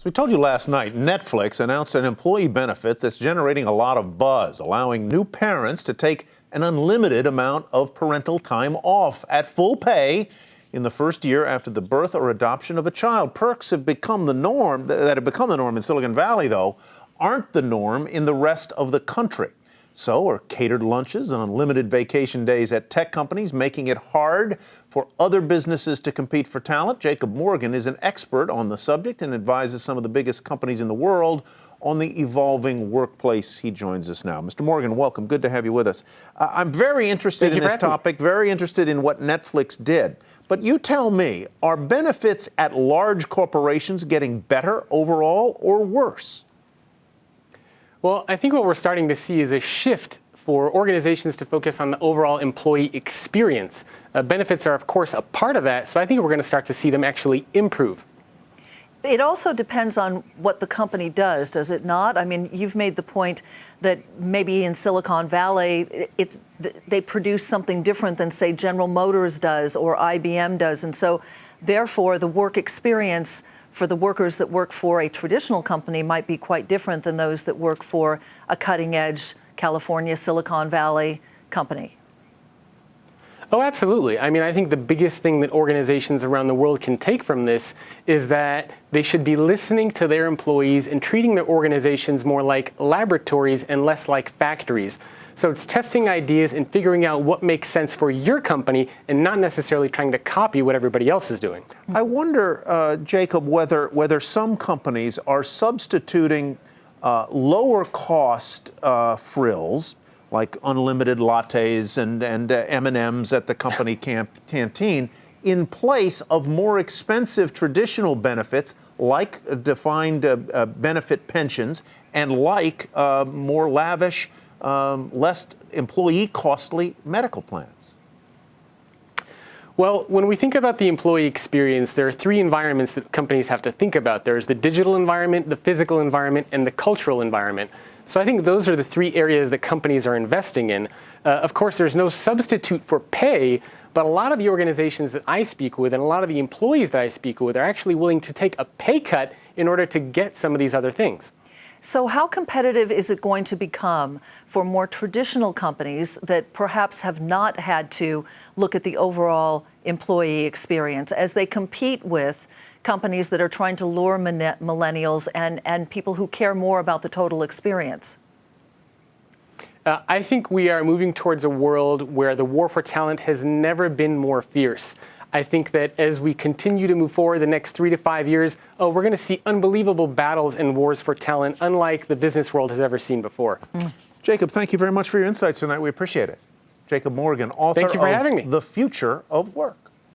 So we told you last night, Netflix announced an employee benefit that's generating a lot of buzz, allowing new parents to take an unlimited amount of parental time off at full pay in the first year after the birth or adoption of a child. Perks have become the norm, that have become the norm in Silicon Valley, though, aren't the norm in the rest of the country. So are catered lunches and unlimited vacation days at tech companies making it hard for other businesses to compete for talent? Jacob Morgan is an expert on the subject and advises some of the biggest companies in the world on the evolving workplace. He joins us now. Mr. Morgan, welcome. Good to have you with us. I'm very interested in this topic, very interested in what Netflix did. But you tell me, are benefits at large corporations getting better overall or worse? Well, I think what we're starting to see is a shift for organizations to focus on the overall employee experience. Benefits are, of course, a part of that, so I think we're going to start to see them actually improve. It also depends on what the company does it not? I mean, you've made the point that maybe in Silicon Valley, they produce something different than, say, General Motors does or IBM does. And so, therefore, the work experience for the workers that work for a traditional company might be quite different than those that work for a cutting-edge California, Silicon Valley company. Oh, absolutely. I mean, I think the biggest thing that organizations around the world can take from this is that they should be listening to their employees and treating their organizations more like laboratories and less like factories. So it's testing ideas and figuring out what makes sense for your company and not necessarily trying to copy what everybody else is doing. I wonder, Jacob, whether some companies are substituting lower cost frills, like unlimited lattes and M&Ms at the company canteen, in place of more expensive traditional benefits like defined benefit pensions and like more lavish, less employee costly medical plans. Well, when we think about the employee experience, there are three environments that companies have to think about. There's the digital environment, the physical environment, and the cultural environment. So I think those are the three areas that companies are investing in. Of course, there's no substitute for pay, but a lot of the organizations that I speak with and a lot of the employees that I speak with are actually willing to take a pay cut in order to get some of these other things. So how competitive is it going to become for more traditional companies that perhaps have not had to look at the overall employee experience as they compete with companies that are trying to lure millennials and people who care more about the total experience? I think we are moving towards a world where the war for talent has never been more fierce. I think that as we continue to move forward the next 3 to 5 years, we're going to see unbelievable battles and wars for talent, unlike the business world has ever seen before. Jacob, thank you very much for your insights tonight. We appreciate it. Jacob Morgan, author Thank you for having me. of The Future of Work.